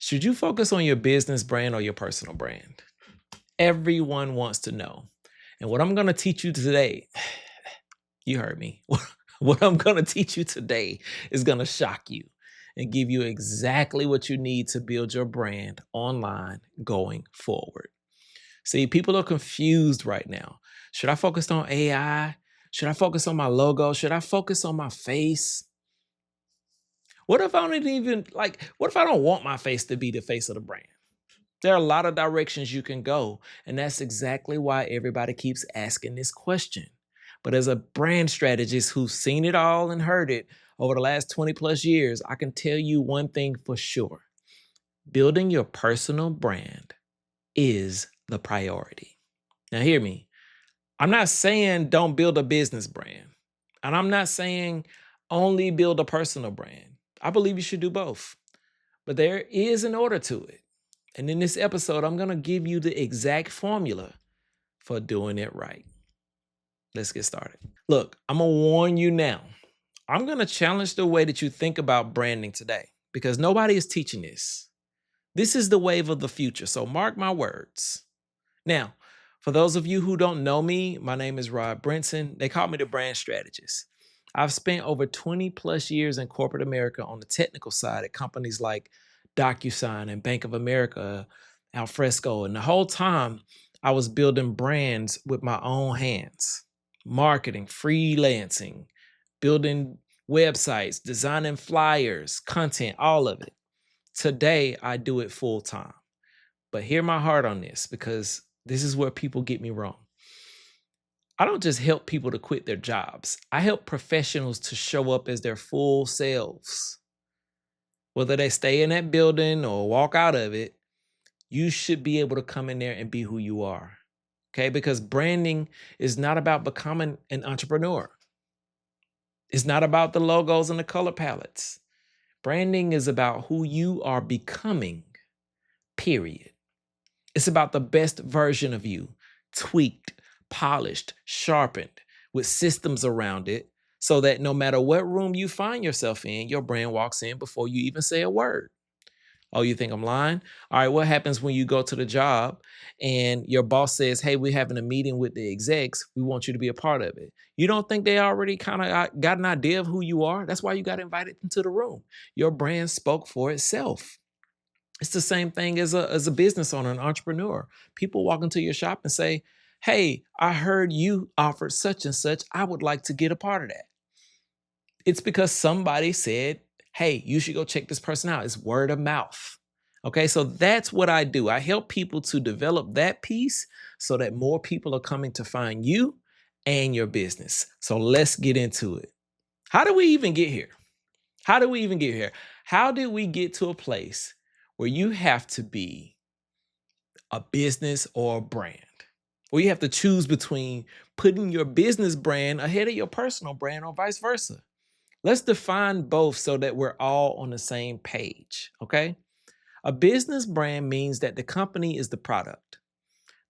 Should you focus on your business brand or your personal brand? Everyone wants to know. And what I'm going to teach you today, you heard me. What I'm going to teach you today is going to shock you and give you exactly what you need to build your brand online going forward. See, people are confused right now. Should I focus on AI? Should I focus on my logo? Should I focus on my face? What if I don't even what if I don't want my face to be the face of the brand? There are a lot of directions you can go, and that's exactly why everybody keeps asking this question. But as a brand strategist who's seen it all and heard it over the last 20 plus years, I can tell you one thing for sure. Building your personal brand is the priority. Now hear me. I'm not saying don't build a business brand. And I'm not saying only build a personal brand. I believe you should do both. But there is an order to it. And in this episode, I'm going to give you the exact formula for doing it right. Let's get started. Look, I'm going to warn you now. I'm going to challenge the way that you think about branding today because nobody is teaching this. This is the wave of the future, so mark my words. Now, for those of you who don't know me, my name is Rod Brinson. They call me the brand strategist. I've spent over 20 plus years in corporate America on the technical side at companies like DocuSign and Bank of America, Alfresco. And the whole time I was building brands with my own hands, marketing, freelancing, building websites, designing flyers, content, all of it. Today, I do it full time. But hear my heart on this because this is where people get me wrong. I don't just help people to quit their jobs. I help professionals to show up as their full selves. Whether they stay in that building or walk out of it, you should be able to come in there and be who you are. Okay? Because branding is not about becoming an entrepreneur. It's not about the logos and the color palettes. Branding is about who you are becoming, period. It's about the best version of you, tweaked, polished, sharpened, with systems around it, so that no matter what room you find yourself in, your brand walks in before you even say a word. Oh, you think I'm lying? All right, what happens when you go to the job and your boss says, hey, we're having a meeting with the execs. We want you to be a part of it. You don't think they already kind of got an idea of who you are? That's why you got invited into the room. Your brand spoke for itself. It's the same thing as a business owner, an entrepreneur. People walk into your shop and say, hey, I heard you offered such and such. I would like to get a part of that. It's because somebody said, hey, you should go check this person out. It's word of mouth. Okay, so that's what I do. I help people to develop that piece so that more people are coming to find you and your business. So let's get into it. How do we even get here? How did we get to a place where you have to be a business or a brand? Where you have to choose between putting your business brand ahead of your personal brand or vice versa. Let's define both so that we're all on the same page, okay? A business brand means that the company is the product,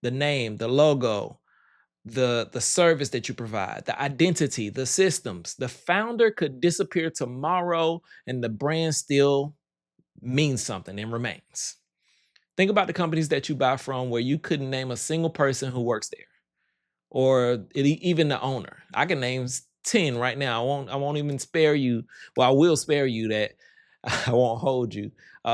the name, the logo, the service that you provide, the identity, the systems. The founder could disappear tomorrow and the brand still means something and remains. Think about the companies that you buy from where you couldn't name a single person who works there or even the owner. I can name 10 right now. I won't even spare you. Well, I will spare you that. I won't hold you.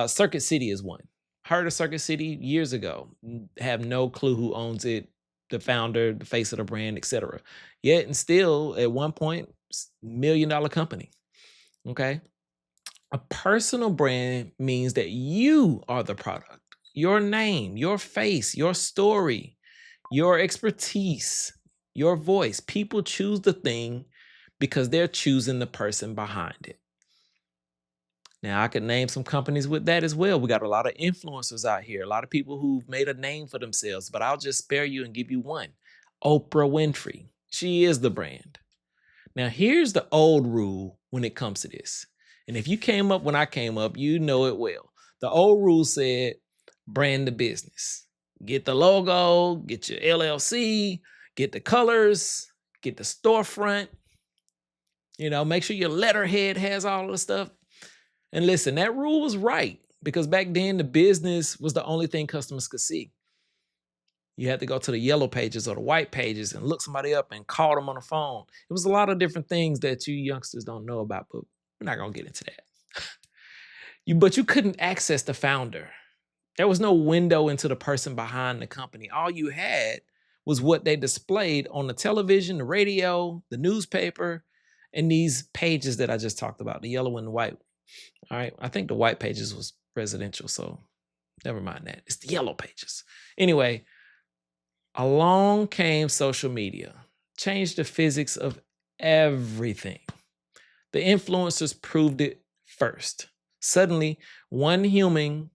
Circuit City is one. Heard of Circuit City years ago. Have no clue who owns it, the founder, the face of the brand, etc. Yet and still, at one point, $1 million company. Okay. A personal brand means that you are the product. Your name, your face, your story, your expertise, your voice. People choose the thing because they're choosing the person behind it. Now, I could name some companies with that as well. We got a lot of influencers out here, a lot of people who've made a name for themselves, but I'll just spare you and give you one. Oprah Winfrey. She is the brand. Now, here's the old rule when it comes to this. And if you came up when I came up, you know it well. The old rule said, brand the business. Get the logo, get your LLC, get the colors, get the storefront. Make sure your letterhead has all of the stuff. And listen, that rule was right because back then the business was the only thing customers could see. You had to go to the yellow pages or the white pages and look somebody up and call them on the phone. It was a lot of different things that you youngsters don't know about, but we're not going to get into that. But you couldn't access the founder. There was no window into the person behind the company. All you had was what they displayed on the television, the radio, the newspaper, and these pages that I just talked about, the yellow and the white. All right. I think the white pages was residential, so never mind that. It's the yellow pages. Anyway, along came social media, changed the physics of everything. The influencers proved it first. Suddenly, one human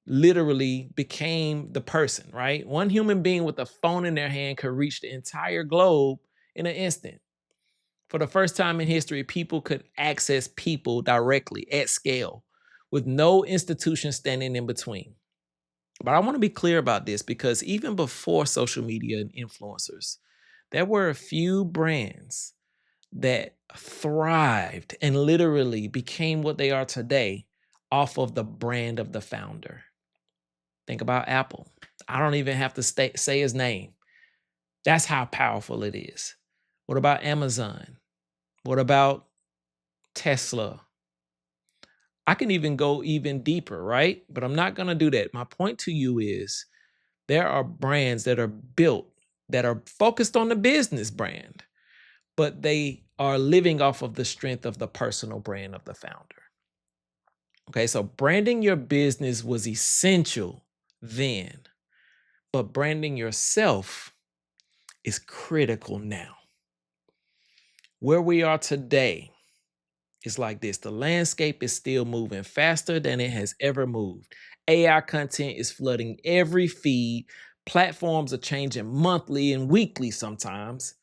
literally became the person, right? One human being with a phone in their hand could reach the entire globe in an instant. For the first time in history, people could access people directly at scale with no institution standing in between. But I want to be clear about this because even before social media and influencers, there were a few brands that thrived and literally became what they are today off of the brand of the founder. Think about Apple. I don't even have to say his name. That's how powerful it is. What about Amazon? What about Tesla? I can even go even deeper, right? But I'm not going to do that. My point to you is there are brands that are built that are focused on the business brand, but they are living off of the strength of the personal brand of the founder. Okay, so branding your business was essential then, but branding yourself is critical now. Where we are today is like this. The landscape is still moving faster than it has ever moved. AI content is flooding every feed. Platforms are changing monthly and weekly sometimes.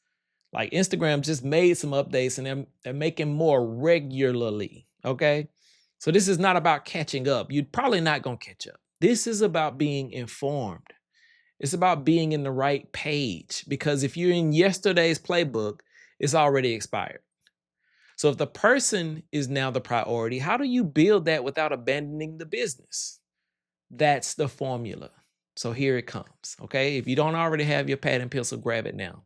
Like Instagram just made some updates and they're making more regularly, okay? So this is not about catching up. You're probably not going to catch up. This is about being informed. It's about being in the right page because if you're in yesterday's playbook, it's already expired. So if the person is now the priority, how do you build that without abandoning the business? That's the formula. So here it comes, okay? If you don't already have your pad and pencil, grab it now.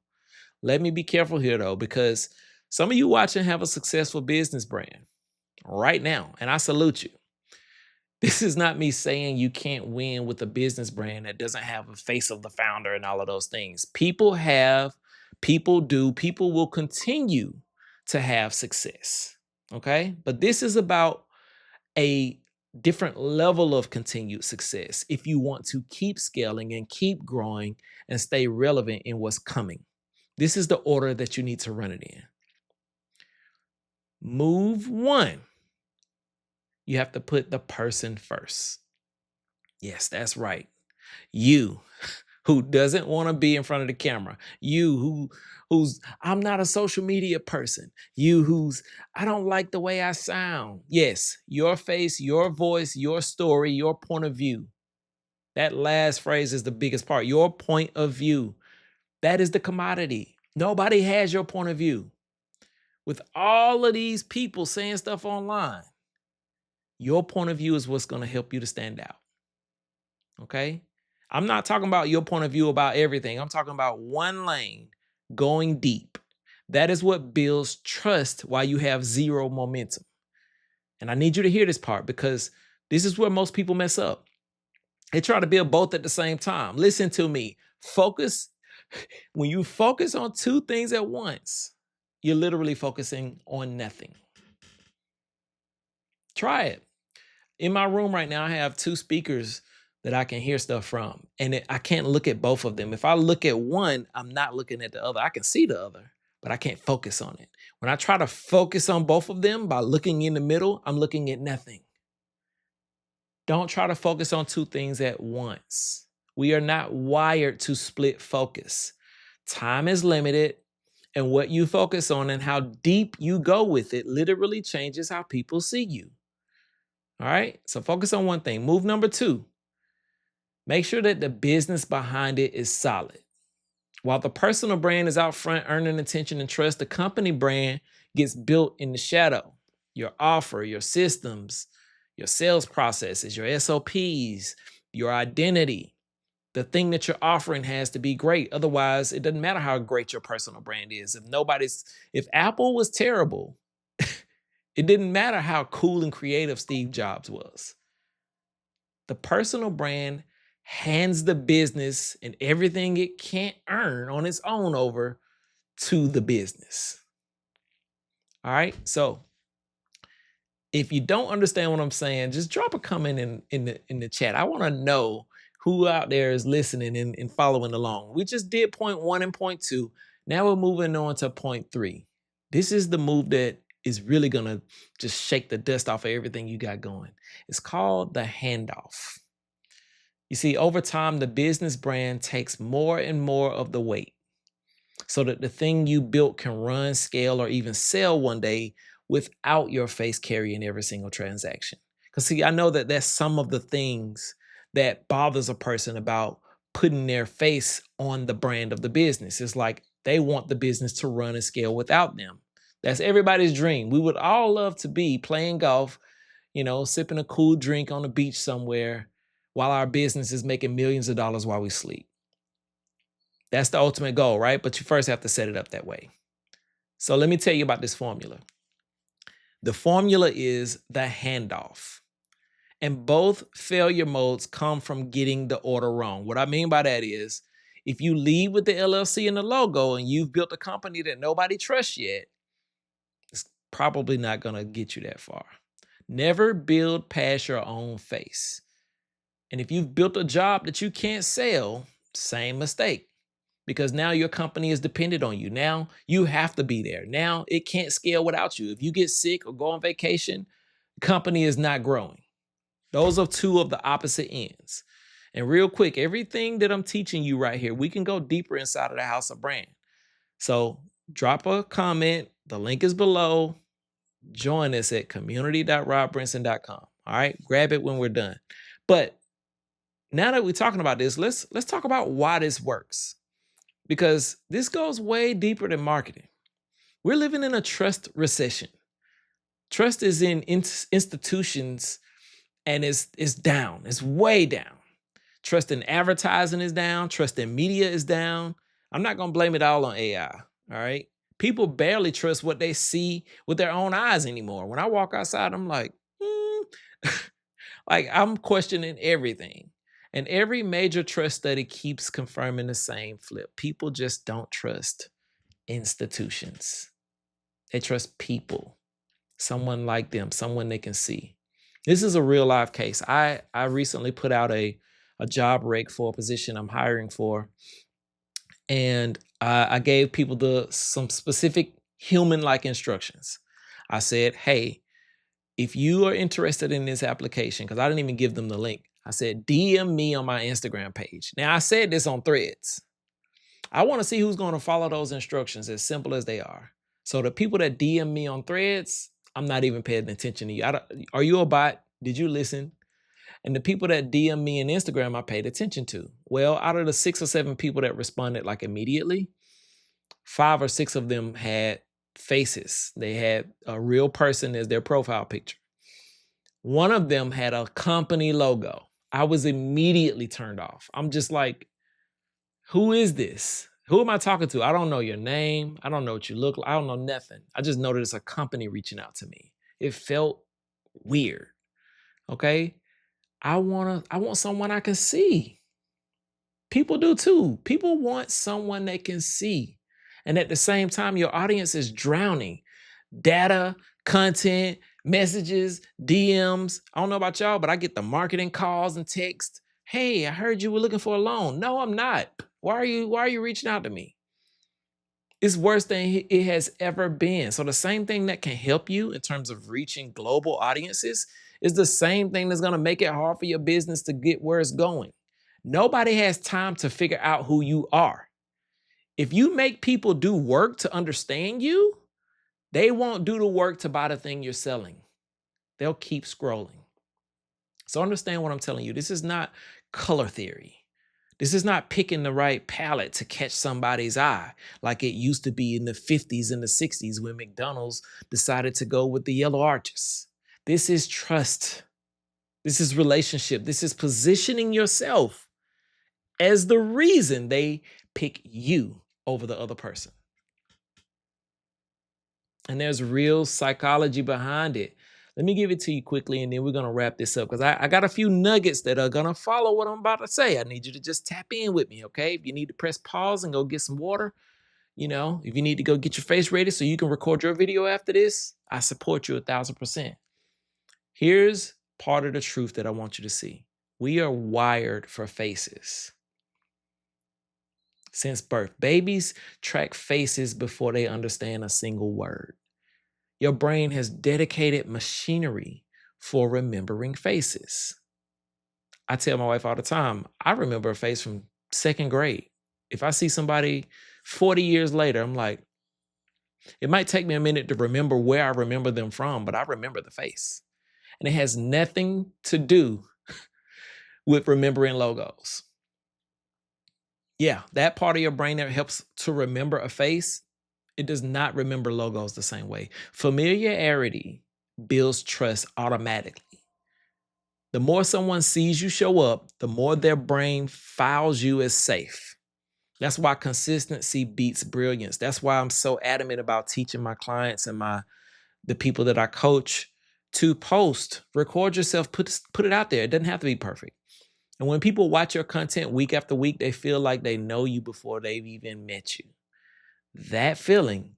Let me be careful here though, because some of you watching have a successful business brand right now, and I salute you. This is not me saying you can't win with a business brand that doesn't have a face of the founder and all of those things. People have, people do, people will continue to have success, okay? But this is about a different level of continued success if you want to keep scaling and keep growing and stay relevant in what's coming. This is the order that you need to run it in. Move one. You have to put the person first. Yes, that's right. You who doesn't want to be in front of the camera. You who's I'm not a social media person. You who's I don't like the way I sound. Yes, your face, your voice, your story, your point of view. That last phrase is the biggest part. Your point of view. That is the commodity. Nobody has your point of view. With all of these people saying stuff online, your point of view is what's going to help you to stand out. Okay? I'm not talking about your point of view about everything. I'm talking about one lane going deep. That is what builds trust while you have zero momentum. And I need you to hear this part because this is where most people mess up. They try to build both at the same time. Listen to me. Focus. When you focus on two things at once, you're literally focusing on nothing. Try it. In my room right now, I have two speakers that I can hear stuff from, and I can't look at both of them. If I look at one, I'm not looking at the other. I can see the other, but I can't focus on it. When I try to focus on both of them by looking in the middle, I'm looking at nothing. Don't try to focus on two things at once. We are not wired to split focus. Time is limited, and what you focus on and how deep you go with it literally changes how people see you. All right, so focus on one thing. Move number two. Make sure that the business behind it is solid. While the personal brand is out front earning attention and trust, the company brand gets built in the shadow. Your offer, your systems, your sales processes, your SOPs, your identity. The thing that you're offering has to be great. Otherwise, it doesn't matter how great your personal brand is. If Apple was terrible, it didn't matter how cool and creative Steve Jobs was. The personal brand hands the business and everything it can't earn on its own over to the business. All right. So if you don't understand what I'm saying, just drop a comment in the chat. I want to know who out there is listening and following along. We just did point 1 and point 2. Now we're moving on to point 3. This is the move that is really going to just shake the dust off of everything you got going. It's called the handoff. You see, over time, the business brand takes more and more of the weight so that the thing you built can run, scale, or even sell one day without your face carrying every single transaction. Because see, I know that that's some of the things that bothers a person about putting their face on the brand of the business. It's like they want the business to run and scale without them. That's everybody's dream. We would all love to be playing golf, sipping a cool drink on the beach somewhere while our business is making millions of dollars while we sleep. That's the ultimate goal, right? But you first have to set it up that way. So let me tell you about this formula. The formula is the handoff. And both failure modes come from getting the order wrong. What I mean by that is, if you lead with the LLC and the logo and you've built a company that nobody trusts yet, it's probably not going to get you that far. Never build past your own face. And if you've built a job that you can't sell, same mistake. Because now your company is dependent on you. Now you have to be there. Now it can't scale without you. If you get sick or go on vacation, the company is not growing. Those are two of the opposite ends. And real quick, everything that I'm teaching you right here, we can go deeper inside of the House of Brand. So drop a comment. The link is below. Join us at community.robbrinson.com. All right, grab it when we're done. But now that we're talking about this, let's talk about why this works. Because this goes way deeper than marketing. We're living in a trust recession. Trust is in institutions and it's down. It's way down. Trust in advertising is down. Trust in media is down. I'm not going to blame it all on AI. All right. People barely trust what they see with their own eyes anymore. When I walk outside, I'm like, like I'm questioning everything. And every major trust study keeps confirming the same flip. People just don't trust institutions. They trust people, someone like them, someone they can see. This is a real life case. I recently put out a job rec for a position I'm hiring for. And I gave people some specific human-like instructions. I said, hey, if you are interested in this application, because I didn't even give them the link, I said, DM me on my Instagram page. Now, I said this on Threads. I want to see who's going to follow those instructions, as simple as they are. So the people that DM me on Threads, I'm not even paying attention to you. Are you a bot? Did you listen? And the people that DM me on Instagram, I paid attention to. Well, out of the 6 or 7 people that responded like immediately, 5 or 6 of them had faces. They had a real person as their profile picture. One of them had a company logo. I was immediately turned off. I'm just like, who is this? Who am I talking to? I don't know your name. I don't know what you look like. I don't know nothing. I just know that it's a company reaching out to me. It felt weird. Okay. I want someone I can see. People do too. People want someone they can see. And at the same time, your audience is drowning. Data, content, messages, DMs. I don't know about y'all, but I get the marketing calls and texts. Hey, I heard you were looking for a loan. No, I'm not. Why are you reaching out to me? It's worse than it has ever been. So the same thing that can help you in terms of reaching global audiences is the same thing that's going to make it hard for your business to get where it's going. Nobody has time to figure out who you are. If you make people do work to understand you, they won't do the work to buy the thing you're selling. They'll keep scrolling. So understand what I'm telling you. This is not color theory. This is not picking the right palette to catch somebody's eye like it used to be in the 50s and the 60s when McDonald's decided to go with the yellow arches. This is trust. This is relationship. This is positioning yourself as the reason they pick you over the other person. And there's real psychology behind it. Let me give it to you quickly, and then we're going to wrap this up because I got a few nuggets that are going to follow what I'm about to say. I need you to just tap in with me, okay? If you need to press pause and go get some water, if you need to go get your face ready so you can record your video after this, I support you 1,000%. Here's part of the truth that I want you to see. We are wired for faces. Since birth, babies track faces before they understand a single word. Your brain has dedicated machinery for remembering faces. I tell my wife all the time, I remember a face from second grade. If I see somebody 40 years later, I'm like, it might take me a minute to remember where I remember them from, but I remember the face. And it has nothing to do with remembering logos. Yeah, that part of your brain that helps to remember a face, it does not remember logos the same way. Familiarity builds trust automatically. The more someone sees you show up, the more their brain files you as safe. That's why consistency beats brilliance. That's why I'm so adamant about teaching my clients and the people that I coach to post, record yourself, put it out there. It doesn't have to be perfect. And when people watch your content week after week, they feel like they know you before they've even met you. That feeling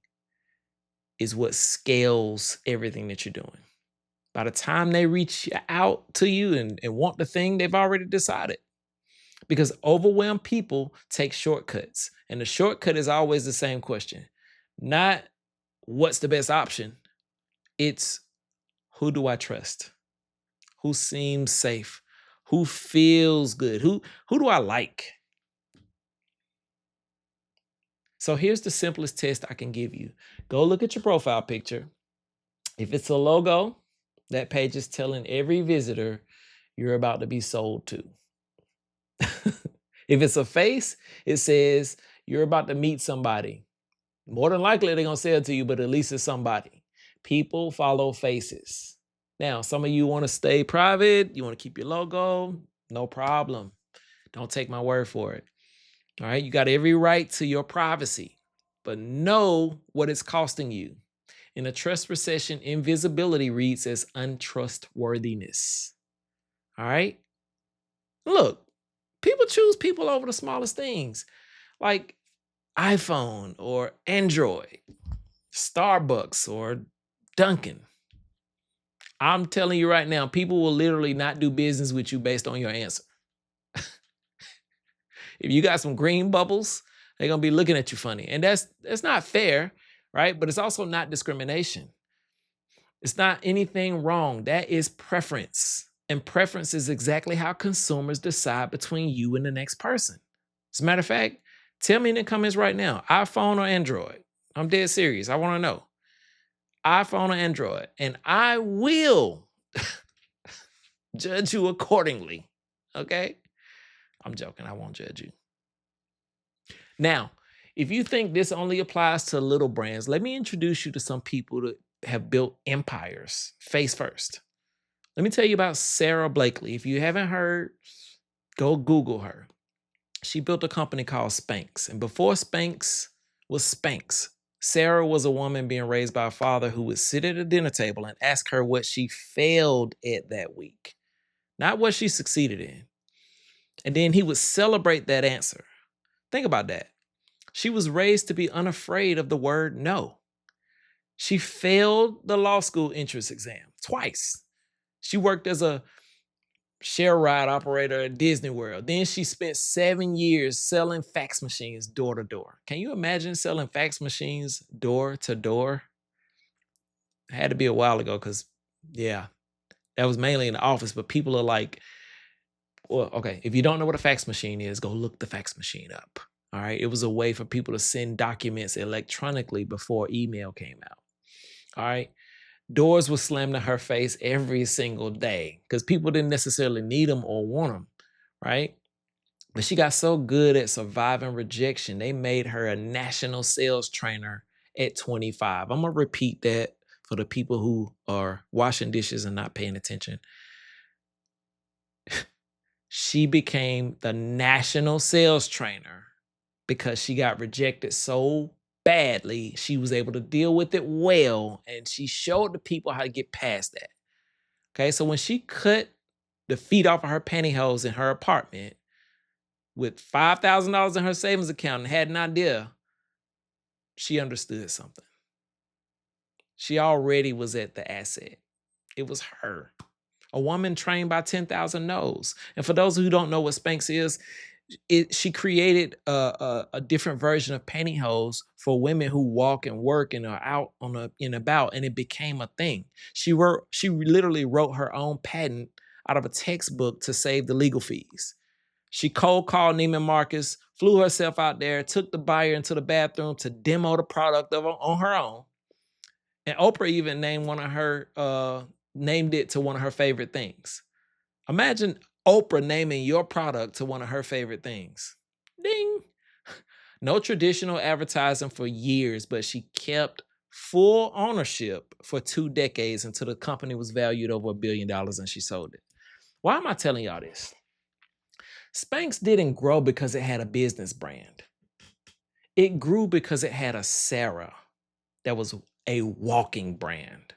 is what scales everything that you're doing. By the time they reach out to you and want the thing, they've already decided. Because overwhelmed people take shortcuts. And the shortcut is always the same question. Not what's the best option. It's who do I trust? Who seems safe? Who feels good? Who do I like? So here's the simplest test I can give you. Go look at your profile picture. If it's a logo, that page is telling every visitor you're about to be sold to. If it's a face, it says you're about to meet somebody. More than likely, they're going to sell to you, but at least it's somebody. People follow faces. Now, some of you want to stay private. You want to keep your logo. No problem. Don't take my word for it. All right. You got every right to your privacy, but know what it's costing you. In a trust recession, invisibility reads as untrustworthiness. All right. Look, people choose people over the smallest things like iPhone or Android, Starbucks or Dunkin'. I'm telling you right now, people will literally not do business with you based on your answer. If you got some green bubbles, they're going to be looking at you funny. And that's not fair, right? But it's also not discrimination. It's not anything wrong. That is preference. And preference is exactly how consumers decide between you and the next person. As a matter of fact, tell me in the comments right now, iPhone or Android? I'm dead serious. I want to know. iPhone or Android? And I will judge you accordingly. Okay? I'm joking. I won't judge you. Now, if you think this only applies to little brands, let me introduce you to some people that have built empires face first. Let me tell you about Sara Blakely. If you haven't heard, go Google her. She built a company called Spanx. And before Spanx was Spanx, Sara was a woman being raised by a father who would sit at a dinner table and ask her what she failed at that week, not what she succeeded in. And then he would celebrate that answer. Think about that. She was raised to be unafraid of the word no. She failed the law school entrance exam twice. She worked as a share ride operator at Disney World. Then she spent 7 years selling fax machines door to door. Can you imagine selling fax machines door to door? It had to be a while ago because, yeah, that was mainly in the office. But people are like, well, okay, if you don't know what a fax machine is, go look the fax machine up. All right. It was a way for people to send documents electronically before email came out. All right. Doors were slammed in her face every single day because people didn't necessarily need them or want them. Right. But she got so good at surviving rejection, they made her a national sales trainer at 25. I'm going to repeat that for the people who are washing dishes and not paying attention. She became the national sales trainer because she got rejected so badly. She was able to deal with it well, and she showed the people how to get past that. Okay, so when she cut the feet off of her pantyhose in her apartment with $5,000 in her savings account and had an idea, she understood something. She already was at the asset. It was her. A woman trained by 10,000 no's. And for those who don't know what Spanx is, she created a different version of pantyhose for women who walk and work and are out on and about, and it became a thing. She literally wrote her own patent out of a textbook to save the legal fees. She cold called Neiman Marcus, flew herself out there, took the buyer into the bathroom to demo the product on her own. And Oprah even named named it to one of her favorite things. Imagine Oprah naming your product to one of her favorite things. Ding. No traditional advertising for years, but she kept full ownership for 2 decades until the company was valued over $1 billion and she sold it. Why am I telling y'all this? Spanx didn't grow because it had a business brand. It grew because it had a Sara that was a walking brand.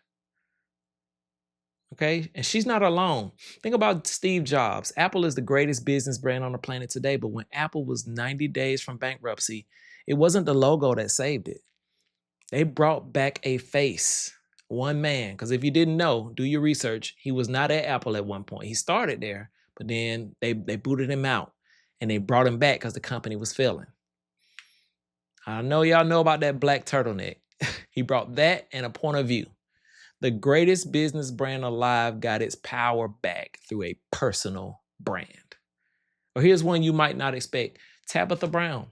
Okay, and she's not alone. Think about Steve Jobs. Apple is the greatest business brand on the planet today, but when Apple was 90 days from bankruptcy, it wasn't the logo that saved it. They brought back a face, one man, because if you didn't know, do your research. He was not at Apple at one point. He started there, but then they booted him out, and they brought him back because the company was failing. I know y'all know about that black turtleneck. He brought that and a point of view. The greatest business brand alive got its power back through a personal brand. Or here's one you might not expect. Tabitha Brown,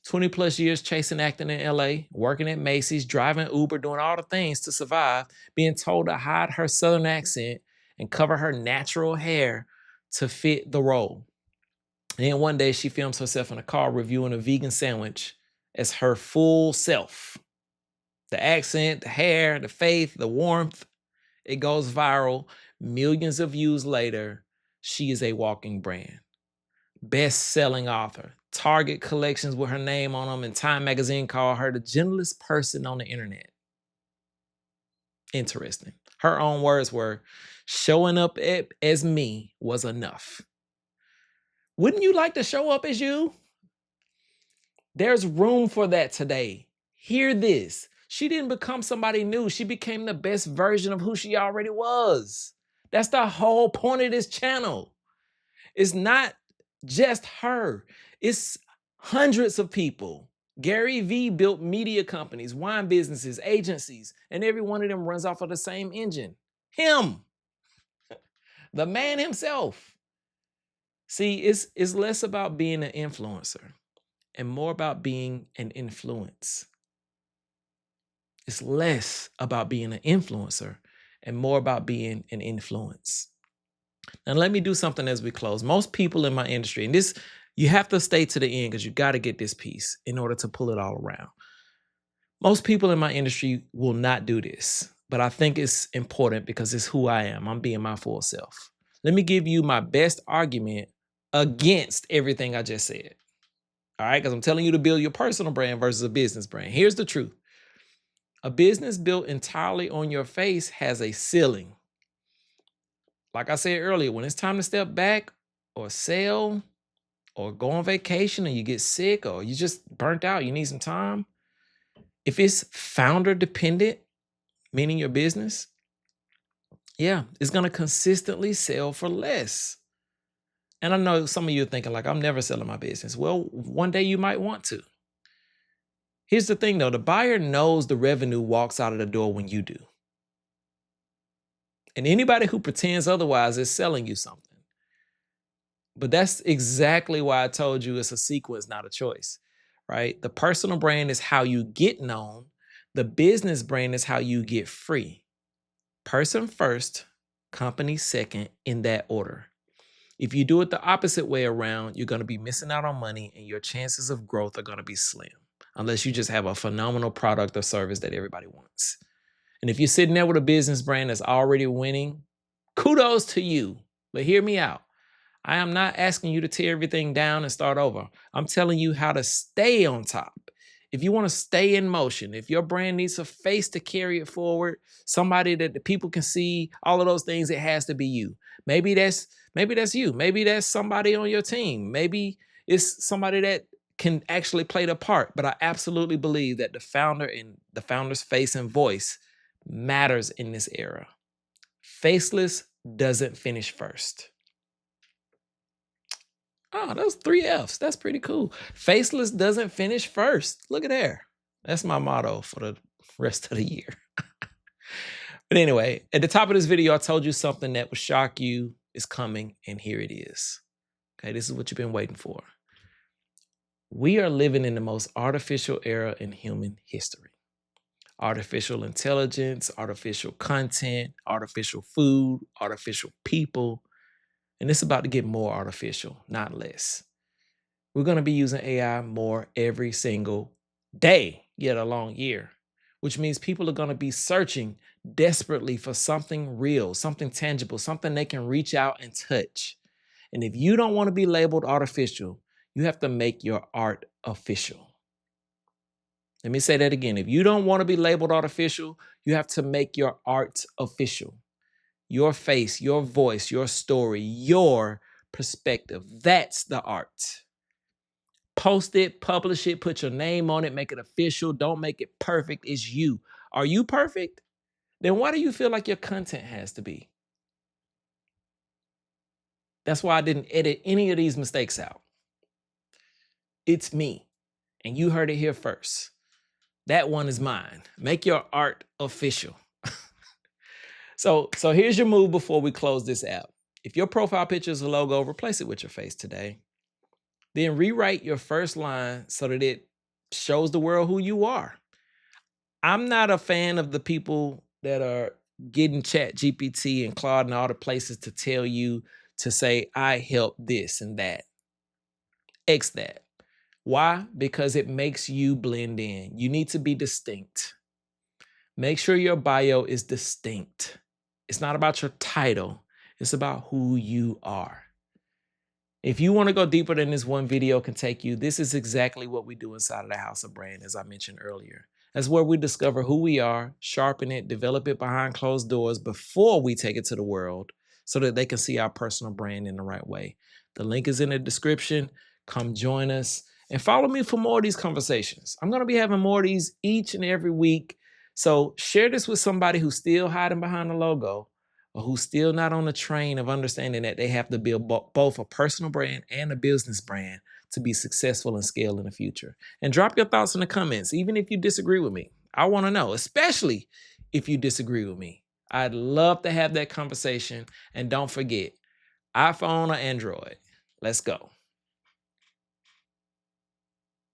20 plus years chasing acting in LA, working at Macy's, driving Uber, doing all the things to survive, being told to hide her Southern accent and cover her natural hair to fit the role. And then one day she films herself in a car reviewing a vegan sandwich as her full self. The accent, the hair, the faith, the warmth, it goes viral. Millions of views later, she is a walking brand. Best-selling author. Target collections with her name on them, and Time magazine called her the gentlest person on the internet. Interesting. Her own words were, showing up as me was enough. Wouldn't you like to show up as you? There's room for that today. Hear this. She didn't become somebody new. She became the best version of who she already was. That's the whole point of this channel. It's not just her. It's hundreds of people. Gary Vee built media companies, wine businesses, agencies, and every one of them runs off of the same engine. Him. The man himself. See, it's less about being an influencer and more about being an influence. It's less about being an influencer and more about being an influence. Now, let me do something as we close. Most people in my industry, and this, you have to stay to the end because you got to get this piece in order to pull it all around. Most people in my industry will not do this, but I think it's important because it's who I am. I'm being my full self. Let me give you my best argument against everything I just said. All right, because I'm telling you to build your personal brand versus a business brand. Here's the truth. A business built entirely on your face has a ceiling. Like I said earlier, when it's time to step back or sell or go on vacation and you get sick or you just burnt out, you need some time. If it's founder dependent, meaning your business, yeah, it's going to consistently sell for less. And I know some of you are thinking like, I'm never selling my business. Well, one day you might want to. Here's the thing though, the buyer knows the revenue walks out of the door when you do. And anybody who pretends otherwise is selling you something. But that's exactly why I told you it's a sequence, not a choice, right? The personal brand is how you get known. The business brand is how you get free. Person first, company second, in that order. If you do it the opposite way around, you're going to be missing out on money and your chances of growth are going to be slim, unless you just have a phenomenal product or service that everybody wants. And if you're sitting there with a business brand that's already winning, kudos to you. But hear me out. I am not asking you to tear everything down and start over. I'm telling you how to stay on top. If you want to stay in motion, if your brand needs a face to carry it forward, somebody that the people can see, all of those things, it has to be you. Maybe that's you. Maybe that's somebody on your team. Maybe it's somebody that can actually play the part. But I absolutely believe that the founder and the founder's face and voice matters in this era. Faceless doesn't finish first. Oh, those 3 F's. That's pretty cool. Faceless doesn't finish first. Look at there. That's my motto for the rest of the year. But anyway, at the top of this video, I told you something that would shock you is coming, and here it is. Okay, this is what you've been waiting for. We are living in the most artificial era in human history. Artificial intelligence, artificial content, artificial food, artificial people. And it's about to get more artificial, not less. We're going to be using AI more every single day, yet a long year, which means people are going to be searching desperately for something real, something tangible, something they can reach out and touch. And if you don't want to be labeled artificial, you have to make your art official. Let me say that again. If you don't want to be labeled artificial, you have to make your art official. Your face, your voice, your story, your perspective. That's the art. Post it, publish it, put your name on it, make it official. Don't make it perfect. It's you. Are you perfect? Then why do you feel like your content has to be? That's why I didn't edit any of these mistakes out. It's me. And you heard it here first. That one is mine. Make your art official. So here's your move before we close this app. If your profile picture is a logo, replace it with your face today. Then rewrite your first line so that it shows the world who you are. I'm not a fan of the people that are getting ChatGPT and Claude and all the places to tell you to say, I help this and that. X that. Why? Because it makes you blend in. You need to be distinct. Make sure your bio is distinct. It's not about your title. It's about who you are. If you want to go deeper than this one video can take you, this is exactly what we do inside of the House of Brand, as I mentioned earlier. That's where we discover who we are, sharpen it, develop it behind closed doors before we take it to the world so that they can see our personal brand in the right way. The link is in the description. Come join us and follow me for more of these conversations. I'm going to be having more of these each and every week. So share this with somebody who's still hiding behind the logo or who's still not on the train of understanding that they have to build both a personal brand and a business brand to be successful and scale in the future. And drop your thoughts in the comments, even if you disagree with me. I want to know, especially if you disagree with me. I'd love to have that conversation. And don't forget, iPhone or Android, let's go.